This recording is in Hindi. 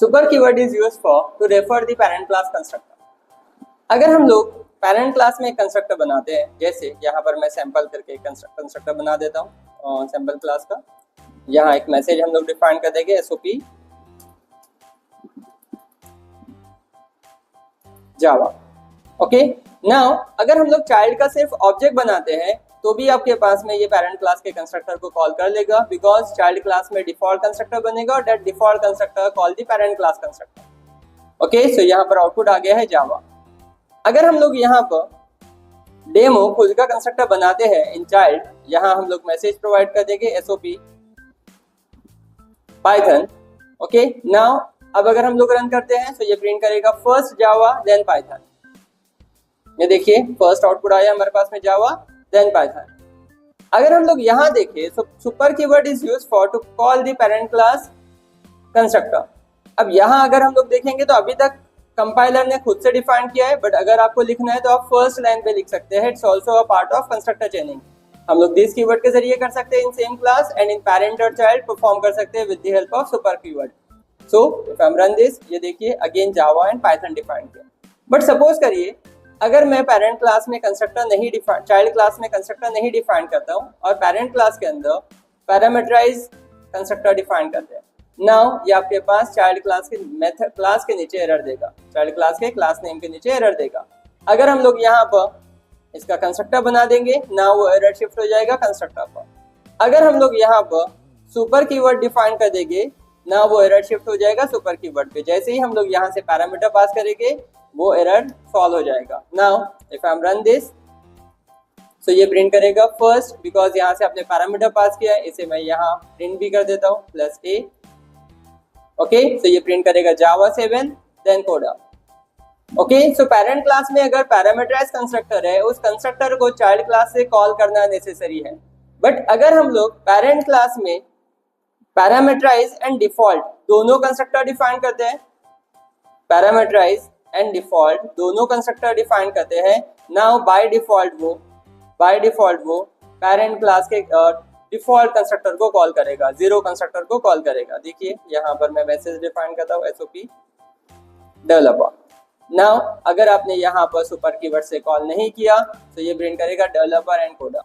Super keyword is used for to refer the parent class constructor. अगर हम लोग पेरेंट क्लास में एक कंस्ट्रक्टर बनाते हैं, जैसे यहाँ पर मैं सैंपल करके कंस्ट्रक्टर बना देता हूँ सैंपल क्लास का। यहाँ एक मैसेज हम लोग डिफाइन कर देंगे एसओपी जावा। ओके, नाउ अगर हम लोग चाइल्ड का सिर्फ ऑब्जेक्ट बनाते हैं तो भी आपके पास में ये पेरेंट क्लास के कंस्ट्रक्टर को कॉल कर लेगा, बिकॉज चाइल्ड क्लास में डिफॉल्ट कंस्ट्रक्टर बनेगा और that default constructor call the parent class constructor. Okay, so यहाँ पर आउटपुट आ गया है जावा। अगर हम लोग यहाँ पर डेमो खुद का कंस्ट्रक्टर बनाते हैं इन चाइल्ड, यहाँ हम लोग मैसेज प्रोवाइड कर देंगे एसओपी पाइथन। ओके, नाउ अब अगर हम लोग रन करते हैं तो ये प्रिंट करेगा फर्स्ट जावा देन पाइथन। ये देखिए फर्स्ट आउटपुट आया हमारे पास में जावा देन पाइथन। अगर हम लोग यहाँ देखें तो super keyword is used for to call the parent class constructor. अब यहाँ अगर हम लोग देखेंगे तो अभी तक कंपाइलर ने खुद से डिफाइन किया है, बट अगर आपको लिखना है तो आप फर्स्ट लाइन पे लिख सकते हैं। It's also a part of constructor चेनिंग। हम लोग दिस कीवर्ड के जरिए कर सकते हैं in same class and in parent और चाइल्ड परफॉर्म कर सकते हैं with the help of super keyword. So if I am run this, ये देखिए again Java and Python define किया। बट सपोज करिए अगर मैं पेरेंट क्लास में कंस्ट्रक्टर नहीं डिफाइन, चाइल्ड क्लास में कंस्ट्रक्टर नहीं डिफाइन करता हूँ और पेरेंट क्लास के अंदर पैरामीटराइज कंस्ट्रक्टर डिफाइन करते हैं, नाउ ये आपके पास चाइल्ड क्लास के मेथड क्लास के नीचे एरर देगा, चाइल्ड क्लास के क्लास नेम के नीचे एरर देगा। अगर हम लोग यहाँ पर इसका कंस्ट्रक्टर बना देंगे, नाउ वो एरर शिफ्ट हो जाएगा कंस्ट्रक्टर पर। अगर हम लोग यहाँ पर सुपर कीवर्ड डिफाइन कर देंगे, ना वो एरर शिफ्ट हो जाएगा सुपर कीवर्ड पे। जैसे ही हम लोग यहाँ से पैरामीटर पास करेंगे वो एरर सॉल्व हो जाएगा। Now if I am run this, so ये प्रिंट करेगा फर्स्ट, बिकॉज यहाँ से आपने पैरामीटर पास किया है। इसे मैं यहाँ प्रिंट भी कर देता हूँ +a। ओके, सो ये प्रिंट करेगा जावा 7 देन कोडा। ओके, सो पेरेंट क्लास में अगर पैरामीटराइज कंस्ट्रक्टर है, उस कंस्ट्रक्टर को चाइल्ड क्लास से कॉल करना नेसेसरी है। बट अगर हम लोग पेरेंट क्लास में पैरामीटराइज एंड डिफॉल्ट दोनों कंस्ट्रक्टर डिफाइन करते हैं, पैरामीटराइज एंड डिफॉल्ट दोनों कंस्ट्रक्टर डिफाइन करते हैं, नाउ बाय डिफॉल्ट वो पेरेंट क्लास के डिफॉल्ट कंस्ट्रक्टर को कॉल करेगा, जीरो कंस्ट्रक्टर को कॉल करेगा। देखिए यहाँ पर मैं मैसेज डिफाइन करता हूँ एसओपी डेवलपर। नाउ अगर आपने यहाँ पर सुपर कीवर्ड से कॉल नहीं किया तो ये प्रिंट करेगा डेवलपर एंड कोडा।